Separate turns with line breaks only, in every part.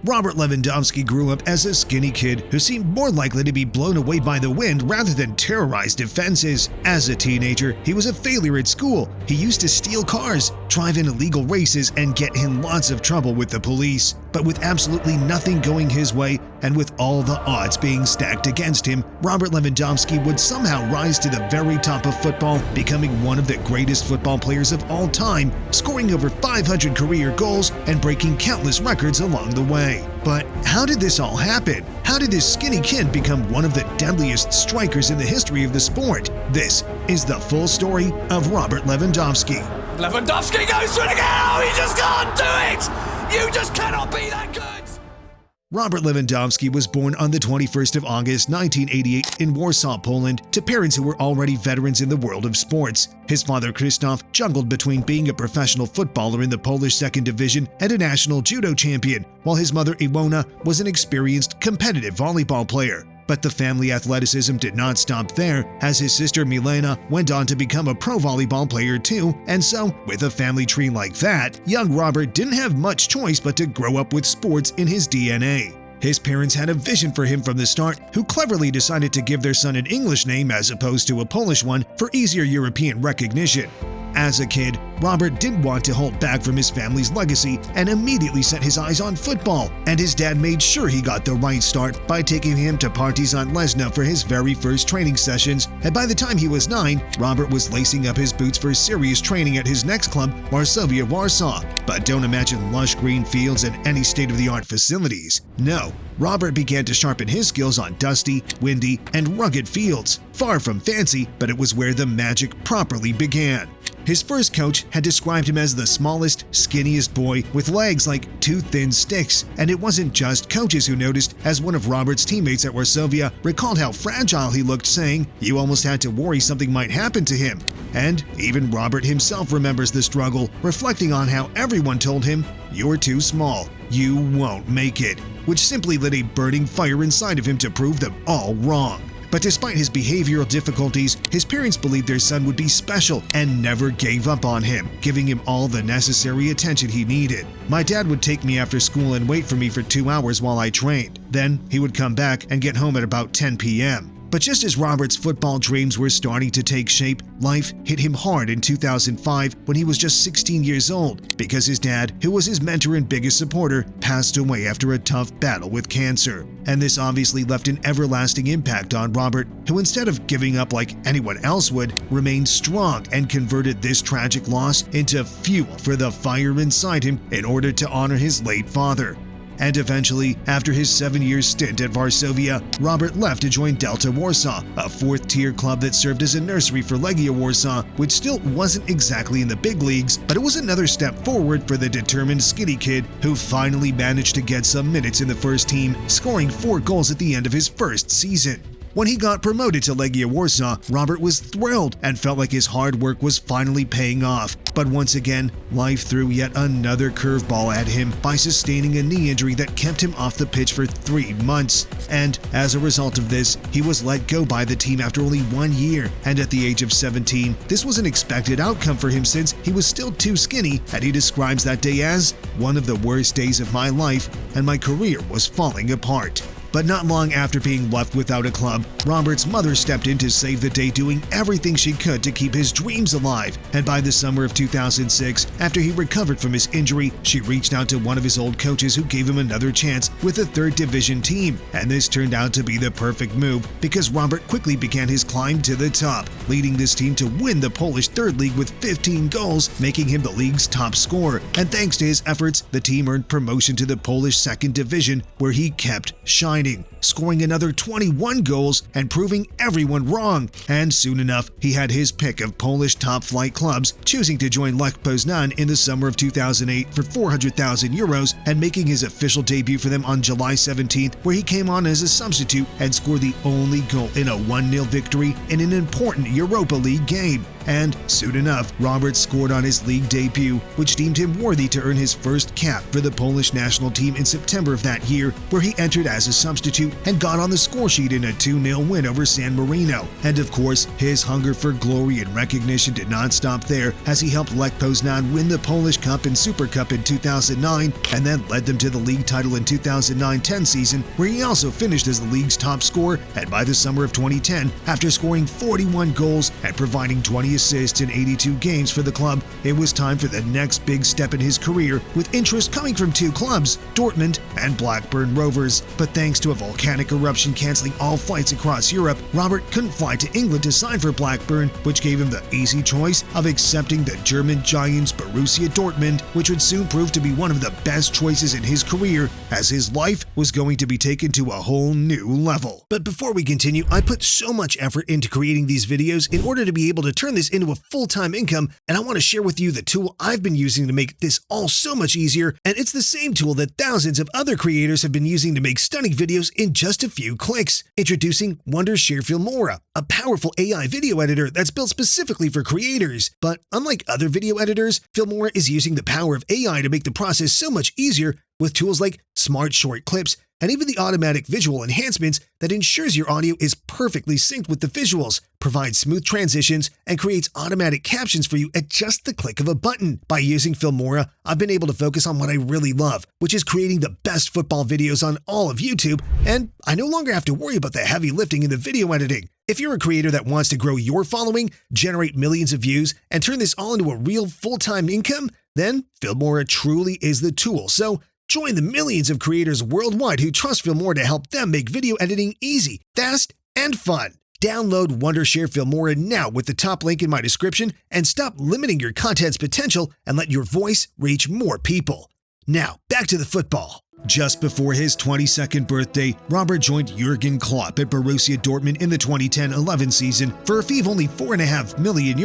Robert Lewandowski grew up as a skinny kid who seemed more likely to be blown away by the wind rather than terrorize defenses. As a teenager, he was a failure at school. He used to steal cars, drive in illegal races, and get in lots of trouble with the police. But with absolutely nothing going his way, and with all the odds being stacked against him, Robert Lewandowski would somehow rise to the very top of football, becoming one of the greatest football players of all time, scoring over 500 career goals and breaking countless records along the way. But how did this all happen? How did this skinny kid become one of the deadliest strikers in the history of the sport? This is the full story of Robert Lewandowski.
Lewandowski goes for it again! Oh, he just can't do it! You just cannot be that good!
Robert Lewandowski was born on the 21st of August 1988 in Warsaw, Poland, to parents who were already veterans in the world of sports. His father, Krzysztof, juggled between being a professional footballer in the Polish second division and a national judo champion, while his mother, Iwona, was an experienced competitive volleyball player. But the family athleticism did not stop there, as his sister Milena went on to become a pro volleyball player too, and so, with a family tree like that, young Robert didn't have much choice but to grow up with sports in his DNA. His parents had a vision for him from the start, who cleverly decided to give their son an English name as opposed to a Polish one for easier European recognition. As a kid, Robert didn't want to hold back from his family's legacy and immediately set his eyes on football, and his dad made sure he got the right start by taking him to Partizan Leszno for his very first training sessions, and by the time he was 9, Robert was lacing up his boots for serious training at his next club, Varsovia Warsaw. But don't imagine lush green fields and any state-of-the-art facilities. No, Robert began to sharpen his skills on dusty, windy, and rugged fields. Far from fancy, but it was where the magic properly began. His first coach had described him as the smallest, skinniest boy with legs like two thin sticks, and it wasn't just coaches who noticed, as one of Robert's teammates at Varsovia recalled how fragile he looked, saying, "You almost had to worry something might happen to him." And even Robert himself remembers the struggle, reflecting on how everyone told him, "You're too small, you won't make it," which simply lit a burning fire inside of him to prove them all wrong. But despite his behavioral difficulties, his parents believed their son would be special and never gave up on him, giving him all the necessary attention he needed. "My dad would take me after school and wait for me for 2 hours while I trained. Then he would come back and get home at about 10 p.m. But just as Robert's football dreams were starting to take shape, life hit him hard in 2005 when he was just 16 years old, because his dad, who was his mentor and biggest supporter, passed away after a tough battle with cancer. And this obviously left an everlasting impact on Robert, who instead of giving up like anyone else would, remained strong and converted this tragic loss into fuel for the fire inside him in order to honor his late father. And eventually, after his 7-year stint at Varsovia, Robert left to join Delta Warsaw, a fourth-tier club that served as a nursery for Legia Warsaw, which still wasn't exactly in the big leagues, but it was another step forward for the determined skinny kid who finally managed to get some minutes in the first team, scoring 4 goals at the end of his first season. When he got promoted to Legia Warsaw, Robert was thrilled and felt like his hard work was finally paying off. But once again, life threw yet another curveball at him by sustaining a knee injury that kept him off the pitch for 3 months. And as a result of this, he was let go by the team after only 1 year. And at the age of 17, this was an expected outcome for him since he was still too skinny, and he describes that day as one of the worst days of my life, and my career was falling apart. But not long after being left without a club, Robert's mother stepped in to save the day, doing everything she could to keep his dreams alive. And by the summer of 2006, after he recovered from his injury, she reached out to one of his old coaches who gave him another chance with a third division team. And this turned out to be the perfect move, because Robert quickly began his climb to the top, leading this team to win the Polish third league with 15 goals, making him the league's top scorer. And thanks to his efforts, the team earned promotion to the Polish second division, where he kept shining, scoring another 21 goals and proving everyone wrong. And soon enough, he had his pick of Polish top-flight clubs, choosing to join Lech Poznan in the summer of 2008 for 400,000 euros and making his official debut for them on July 17th, where he came on as a substitute and scored the only goal in a 1-0 victory in an important Europa League game. and soon enough, Robert scored on his league debut, which deemed him worthy to earn his first cap for the Polish national team in September of that year, where he entered as a substitute and got on the scoresheet in a 2-0 win over San Marino. And of course, his hunger for glory and recognition did not stop there, as he helped Lech Poznan win the Polish Cup and Super Cup in 2009 and then led them to the league title in 2009-10 season, where he also finished as the league's top scorer. And by the summer of 2010, after scoring 41 goals and providing 20 assists in 82 games for the club, it was time for the next big step in his career, with interest coming from two clubs, Dortmund and Blackburn Rovers. But thanks to a volcanic eruption canceling all flights across Europe, Robert couldn't fly to England to sign for Blackburn, which gave him the easy choice of accepting the German giants Borussia Dortmund, which would soon prove to be one of the best choices in his career, as his life was going to be taken to a whole new level. But before we continue, I put so much effort into creating these videos in order to be able to turn this into a full-time income, and I want to share with you the tool I've been using to make this all so much easier, and it's the same tool that thousands of other creators have been using to make stunning videos in just a few clicks. Introducing Wondershare Filmora, a powerful AI video editor that's built specifically for creators. But unlike other video editors, Filmora is using the power of AI to make the process so much easier with tools like smart short clips and even the automatic visual enhancements that ensures your audio is perfectly synced with the visuals, provides smooth transitions, and creates automatic captions for you at just the click of a button. By using Filmora, I've been able to focus on what I really love, which is creating the best football videos on all of YouTube, and I no longer have to worry about the heavy lifting in the video editing. If you're a creator that wants to grow your following, generate millions of views, and turn this all into a real full-time income, then Filmora truly is the tool. So join the millions of creators worldwide who trust Filmora to help them make video editing easy, fast, and fun. Download Wondershare Filmora now with the top link in my description, and stop limiting your content's potential and let your voice reach more people. Now, back to the football. Just before his 22nd birthday, Robert joined Jurgen Klopp at Borussia Dortmund in the 2010-11 season for a fee of only €4.5 million,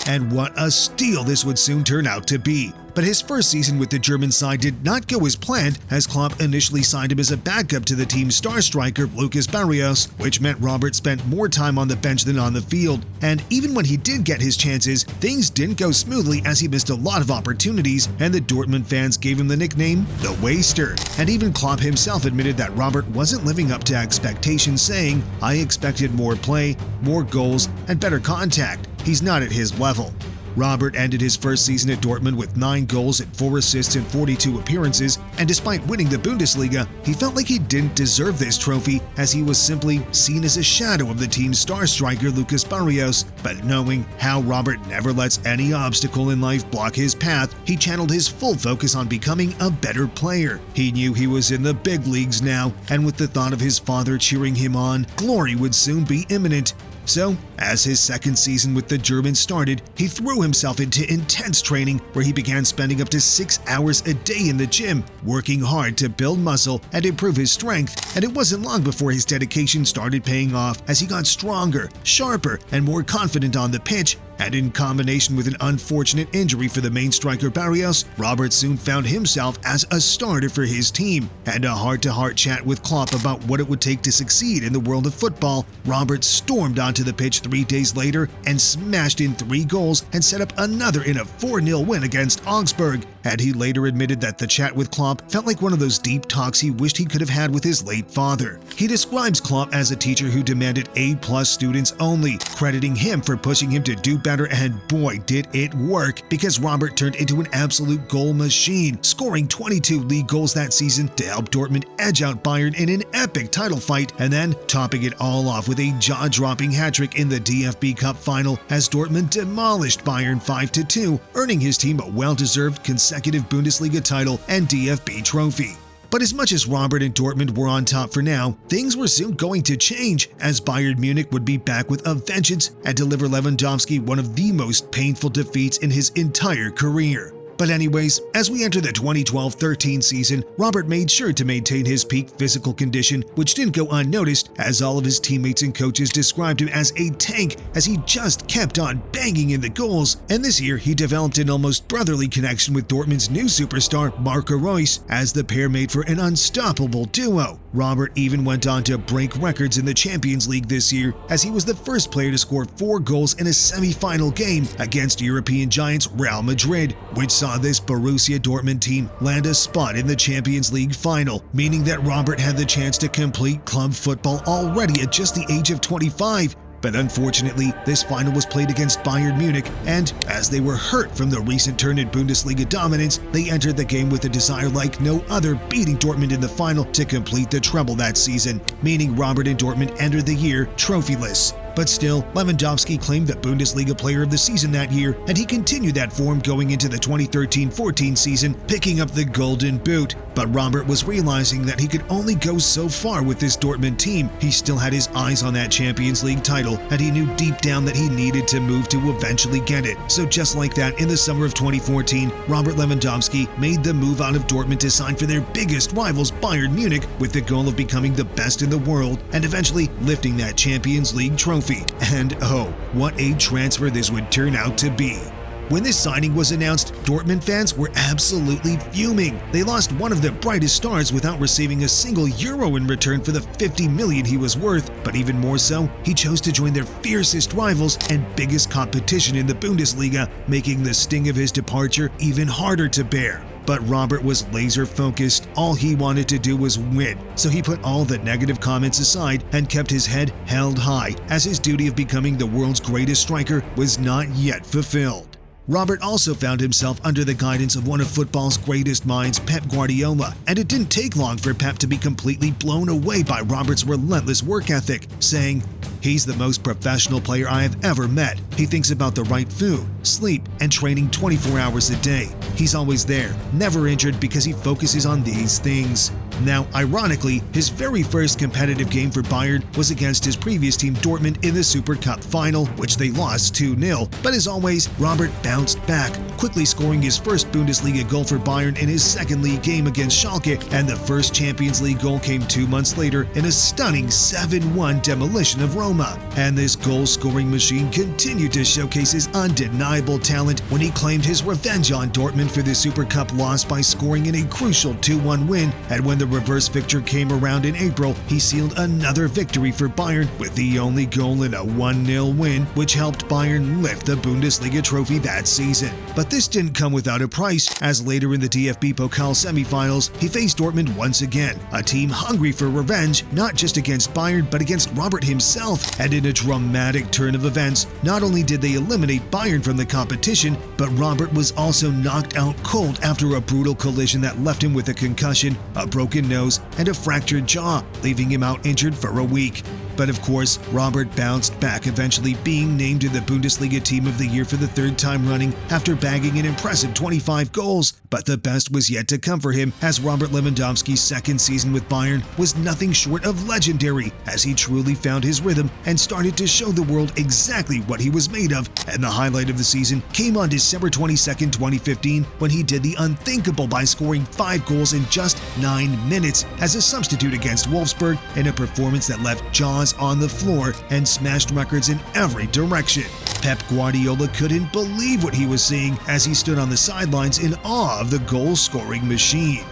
and what a steal this would soon turn out to be. But his first season with the German side did not go as planned, as Klopp initially signed him as a backup to the team's star striker Lucas Barrios, which meant Robert spent more time on the bench than on the field. And even when he did get his chances, things didn't go smoothly, as he missed a lot of opportunities, and the Dortmund fans gave him the nickname the Waster. And even Klopp himself admitted that Robert wasn't living up to expectations, saying, "I expected more play, more goals, and better contact. He's not at his level." Robert ended his first season at Dortmund with 9 goals and 4 assists in 42 appearances, and despite winning the Bundesliga, he felt like he didn't deserve this trophy, as he was simply seen as a shadow of the team's star striker Lucas Barrios. But knowing how Robert never lets any obstacle in life block his path, he channeled his full focus on becoming a better player. He knew he was in the big leagues now, and with the thought of his father cheering him on, glory would soon be imminent. So, as his second season with the Germans started, he threw himself into intense training, where he began spending up to 6 hours a day in the gym, working hard to build muscle and improve his strength. And it wasn't long before his dedication started paying off, as he got stronger, sharper, and more confident on the pitch. And in combination with an unfortunate injury for the main striker Barrios, Robert soon found himself as a starter for his team. And a heart-to-heart chat with Klopp about what it would take to succeed in the world of football, Robert stormed onto the pitch 3 days later and smashed in 3 goals and set up another in a 4-0 win against Augsburg. And he later admitted that the chat with Klopp felt like one of those deep talks he wished he could have had with his late father. He describes Klopp as a teacher who demanded A+ students only, crediting him for pushing him to do better, and boy did it work, because Robert turned into an absolute goal machine, scoring 22 league goals that season to help Dortmund edge out Bayern in an epic title fight, and then topping it all off with a jaw-dropping hat-trick in the DFB Cup final, as Dortmund demolished Bayern 5-2, earning his team a well-deserved consecutive Bundesliga title and DFB trophy. But as much as Robert and Dortmund were on top for now, things were soon going to change, as Bayern Munich would be back with a vengeance and deliver Lewandowski one of the most painful defeats in his entire career. But anyways, as we enter the 2012-13 season, Robert made sure to maintain his peak physical condition, which didn't go unnoticed as all of his teammates and coaches described him as a tank as he just kept on banging in the goals. And this year, he developed an almost brotherly connection with Dortmund's new superstar Marco Reus as the pair made for an unstoppable duo. Robert even went on to break records in the Champions League this year as he was the first player to score 4 goals in a semi-final game against European giants Real Madrid, which saw this Borussia Dortmund team land a spot in the Champions League final, meaning that Robert had the chance to complete club football already at just the age of 25. But unfortunately, this final was played against Bayern Munich, and as they were hurt from the recent turn in Bundesliga dominance, they entered the game with a desire like no other, beating Dortmund in the final to complete the treble that season, meaning Robert and Dortmund entered the year trophyless. But still, Lewandowski claimed the Bundesliga Player of the Season that year, and he continued that form going into the 2013-14 season, picking up the Golden Boot. But Robert was realizing that he could only go so far with this Dortmund team. He still had his eyes on that Champions League title, and he knew deep down that he needed to move to eventually get it. So just like that, in the summer of 2014, Robert Lewandowski made the move out of Dortmund to sign for their biggest rivals Bayern Munich with the goal of becoming the best in the world and eventually lifting that Champions League trophy. And oh, what a transfer this would turn out to be. When this signing was announced, Dortmund fans were absolutely fuming. They lost one of their brightest stars without receiving a single euro in return for the 50 million he was worth, but even more so, he chose to join their fiercest rivals and biggest competition in the Bundesliga, making the sting of his departure even harder to bear. But Robert was laser focused. All he wanted to do was win. So he put all the negative comments aside and kept his head held high, as his duty of becoming the world's greatest striker was not yet fulfilled. Robert also found himself under the guidance of one of football's greatest minds, Pep Guardiola, and it didn't take long for Pep to be completely blown away by Robert's relentless work ethic, saying, "He's the most professional player I have ever met. He thinks about the right food, sleep, and training 24 hours a day. He's always there, never injured because he focuses on these things." Now, ironically, his very first competitive game for Bayern was against his previous team Dortmund in the Super Cup final, which they lost 2-0. But as always, Robert bounced back, quickly scoring his first Bundesliga goal for Bayern in his second league game against Schalke, and the first Champions League goal came 2 months later in a stunning 7-1 demolition of Roma. And this goal-scoring machine continued to showcase his undeniable talent when he claimed his revenge on Dortmund for the Super Cup loss by scoring in a crucial 2-1 win, and when the reverse fixture came around in April, he sealed another victory for Bayern with the only goal in a 1-0 win, which helped Bayern lift the Bundesliga trophy that season. But this didn't come without a price, as later in the DFB Pokal semifinals, he faced Dortmund once again, a team hungry for revenge, not just against Bayern, but against Robert himself. And in a dramatic turn of events, not only did they eliminate Bayern from the competition, but Robert was also knocked out cold after a brutal collision that left him with a concussion, a broken nose, and a fractured jaw, leaving him out injured for a week. But of course, Robert bounced back, eventually being named in the Bundesliga Team of the Year for the 3rd time running after bagging an impressive 25 goals. But the best was yet to come for him, as Robert Lewandowski's second season with Bayern was nothing short of legendary, as he truly found his rhythm and started to show the world exactly what he was made of. And the highlight of the season came on December 22nd, 2015, when he did the unthinkable by scoring 5 goals in just 9 minutes as a substitute against Wolfsburg, in a performance that left jaws on the floor and smashed records in every direction. Pep Guardiola couldn't believe what he was seeing as he stood on the sidelines in awe of the goal-scoring machine.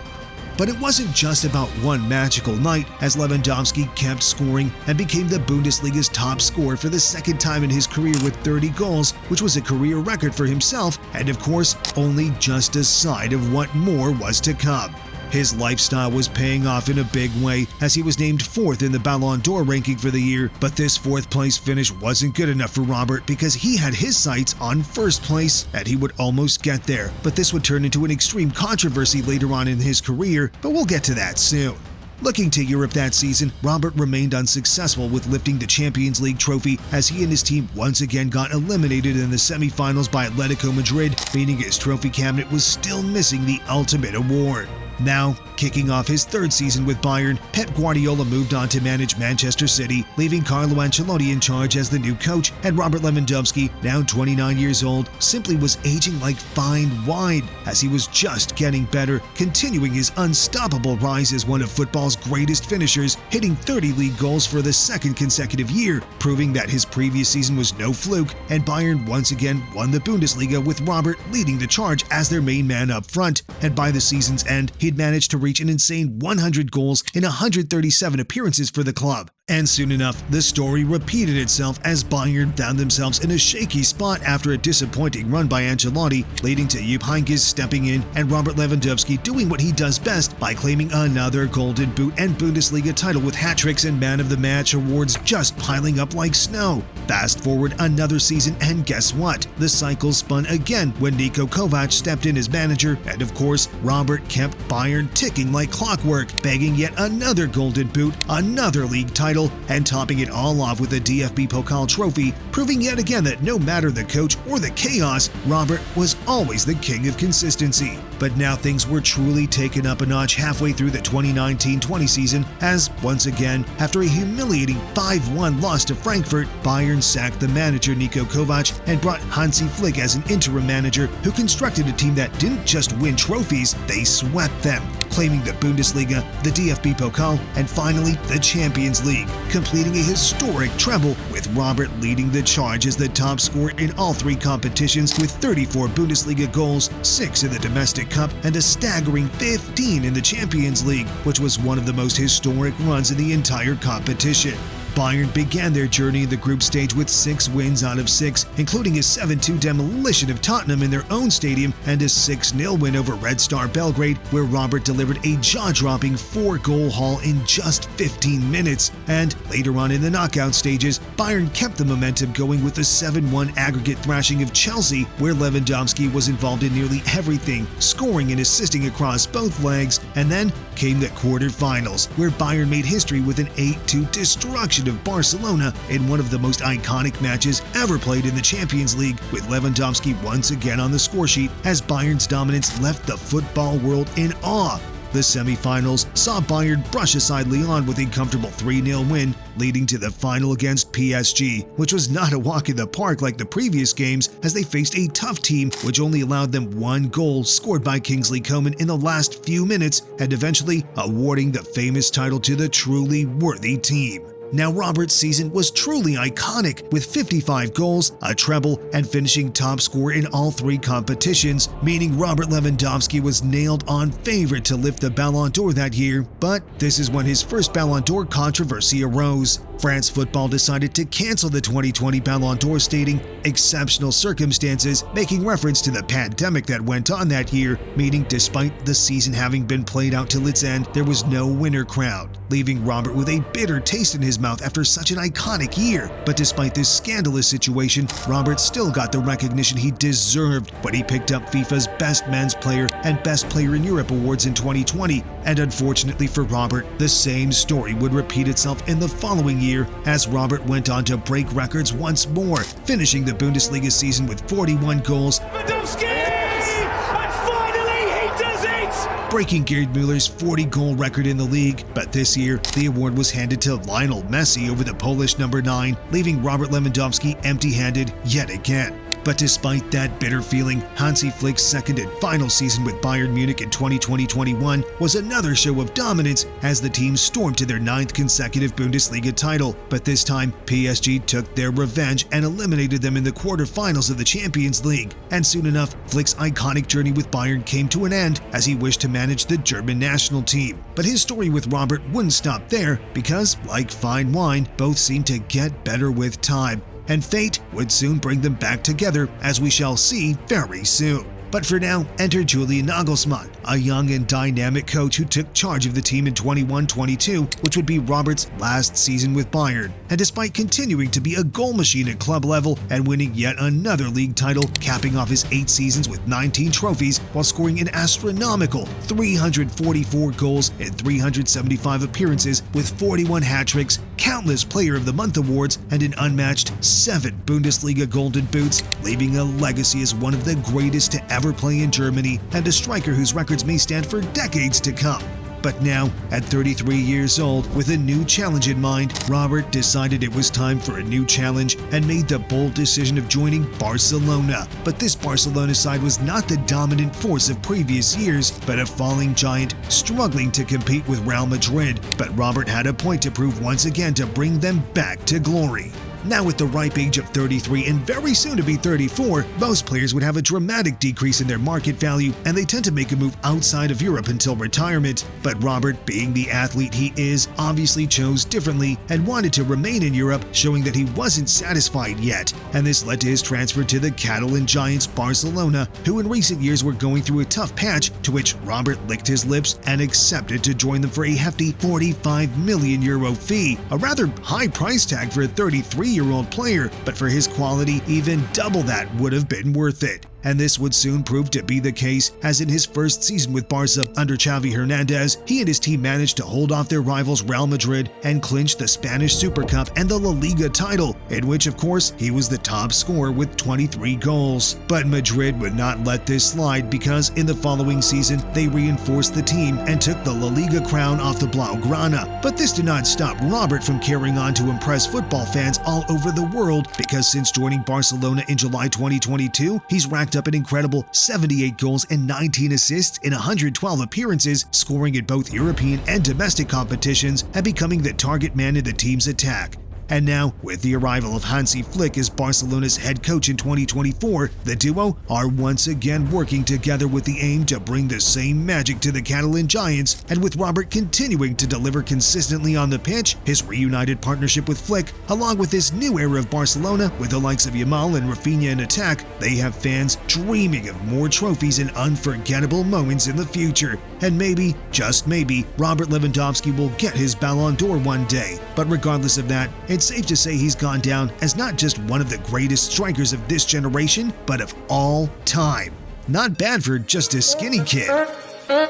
But it wasn't just about one magical night, as Lewandowski kept scoring and became the Bundesliga's top scorer for the 2nd time in his career with 30 goals, which was a career record for himself, and of course, only just a sign of what more was to come. His lifestyle was paying off in a big way, as he was named 4th in the Ballon d'Or ranking for the year, but this 4th place finish wasn't good enough for Robert because he had his sights on 1st place, and he would almost get there. But this would turn into an extreme controversy later on in his career, but we'll get to that soon. Looking to Europe that season, Robert remained unsuccessful with lifting the Champions League trophy, as he and his team once again got eliminated in the semifinals by Atletico Madrid, meaning his trophy cabinet was still missing the ultimate award. Now, kicking off his third season with Bayern, Pep Guardiola moved on to manage Manchester City, leaving Carlo Ancelotti in charge as the new coach, and Robert Lewandowski, now 29 years old, simply was aging like fine wine as he was just getting better, continuing his unstoppable rise as one of football's greatest finishers, hitting 30 league goals for the second consecutive year, proving that his previous season was no fluke, and Bayern once again won the Bundesliga with Robert leading the charge as their main man up front, and by the season's end, he'd managed to reach an insane 100 goals in 137 appearances for the club. And soon enough, the story repeated itself as Bayern found themselves in a shaky spot after a disappointing run by Ancelotti, leading to Jupp Heynckes stepping in and Robert Lewandowski doing what he does best by claiming another Golden Boot and Bundesliga title with hat-tricks and Man of the Match awards just piling up like snow. Fast forward another season and guess what? The cycle spun again when Niko Kovac stepped in as manager, and of course, Robert kept Bayern ticking like clockwork, bagging yet another Golden Boot, another league title, and topping it all off with a DFB Pokal trophy, proving yet again that no matter the coach or the chaos, Robert was always the king of consistency. But now things were truly taken up a notch halfway through the 2019-20 season as, once again, after a humiliating 5-1 loss to Frankfurt, Bayern sacked the manager Niko Kovac and brought Hansi Flick as an interim manager who constructed a team that didn't just win trophies, they swept them, claiming the Bundesliga, the DFB Pokal, and finally the Champions League, completing a historic treble with Robert leading the charge as the top scorer in all three competitions with 34 Bundesliga goals, 6 in the domestic cup, and a staggering 15 in the Champions League, which was one of the most historic runs in the entire competition. Bayern began their journey in the group stage with 6 wins out of 6, including a 7-2 demolition of Tottenham in their own stadium and a 6-0 win over Red Star Belgrade, where Robert delivered a jaw-dropping 4-goal haul in just 15 minutes. And later on in the knockout stages, Bayern kept the momentum going with a 7-1 aggregate thrashing of Chelsea, where Lewandowski was involved in nearly everything, scoring and assisting across both legs. And then came the quarterfinals, where Bayern made history with an 8-2 destruction of Barcelona in one of the most iconic matches ever played in the Champions League, with Lewandowski once again on the scoresheet as Bayern's dominance left the football world in awe. The semi-finals saw Bayern brush aside Lyon with a comfortable 3-0 win, leading to the final against PSG, which was not a walk in the park like the previous games as they faced a tough team which only allowed them 1 goal scored by Kingsley Coman in the last few minutes, and eventually awarding the famous title to the truly worthy team. Now, Robert's season was truly iconic, with 55 goals, a treble, and finishing top scorer in all 3 competitions, meaning Robert Lewandowski was nailed on favorite to lift the Ballon d'Or that year. But this is when his first Ballon d'Or controversy arose. France Football decided to cancel the 2020 Ballon d'Or, stating exceptional circumstances, making reference to the pandemic that went on that year, meaning despite the season having been played out till its end, there was no winner crowned, leaving Robert with a bitter taste in his mouth after such an iconic year. But despite this scandalous situation, Robert still got the recognition he deserved when he picked up FIFA's Best Men's Player and Best Player in Europe awards in 2020. And unfortunately for Robert, the same story would repeat itself in the following year as Robert went on to break records once more, finishing the Bundesliga season with 41 goals.
Lewandowski! And finally he does it!
Breaking Gerd Müller's 40-goal record in the league. But this year, the award was handed to Lionel Messi over the Polish number 9, leaving Robert Lewandowski empty-handed yet again. But despite that bitter feeling, Hansi Flick's second and final season with Bayern Munich in 2020-21 was another show of dominance as the team stormed to their 9th consecutive Bundesliga title. But this time, PSG took their revenge and eliminated them in the quarterfinals of the Champions League. And soon enough, Flick's iconic journey with Bayern came to an end as he wished to manage the German national team. But his story with Robert wouldn't stop there because, like fine wine, both seemed to get better with time. And fate would soon bring them back together, as we shall see very soon. But for now, enter Julian Nagelsmann, a young and dynamic coach who took charge of the team in 21-22, which would be Robert's last season with Bayern. And despite continuing to be a goal machine at club level and winning yet another league title, capping off his 8 seasons with 19 trophies while scoring an astronomical 344 goals in 375 appearances with 41 hat-tricks, countless Player of the Month awards, and an unmatched 7 Bundesliga Golden Boots, leaving a legacy as one of the greatest to ever play in Germany and a striker whose records may stand for decades to come. But now, at 33 years old, with a new challenge in mind, Robert decided it was time for a new challenge and made the bold decision of joining Barcelona. But this Barcelona side was not the dominant force of previous years, but a falling giant struggling to compete with Real Madrid. But Robert had a point to prove once again to bring them back to glory. Now at the ripe age of 33 and very soon to be 34, most players would have a dramatic decrease in their market value and they tend to make a move outside of Europe until retirement. But Robert, being the athlete he is, obviously chose differently and wanted to remain in Europe, showing that he wasn't satisfied yet. And this led to his transfer to the Catalan giants Barcelona, who in recent years were going through a tough patch, to which Robert licked his lips and accepted to join them for a hefty €45 million fee, a rather high price tag for a 33-year-old player, but for his quality, even double that would have been worth it. And this would soon prove to be the case, as in his first season with Barca under Xavi Hernandez, he and his team managed to hold off their rivals Real Madrid and clinch the Spanish Super Cup and the La Liga title, in which of course he was the top scorer with 23 goals. But Madrid would not let this slide, because in the following season they reinforced the team and took the La Liga crown off the Blaugrana. But this did not stop Robert from carrying on to impress football fans all over the world, because since joining Barcelona in July 2022, he's racked up an incredible 78 goals and 19 assists in 112 appearances, scoring at both European and domestic competitions and becoming the target man in the team's attack. And now, with the arrival of Hansi Flick as Barcelona's head coach in 2024, the duo are once again working together with the aim to bring the same magic to the Catalan giants. And with Robert continuing to deliver consistently on the pitch, his reunited partnership with Flick, along with this new era of Barcelona with the likes of Yamal and Rafinha in attack, they have fans dreaming of more trophies and unforgettable moments in the future. And maybe, just maybe, Robert Lewandowski will get his Ballon d'Or one day. But regardless of that, it's safe to say he's gone down as not just one of the greatest strikers of this generation, but of all time. Not bad for just a skinny kid.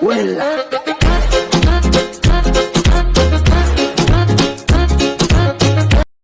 Well.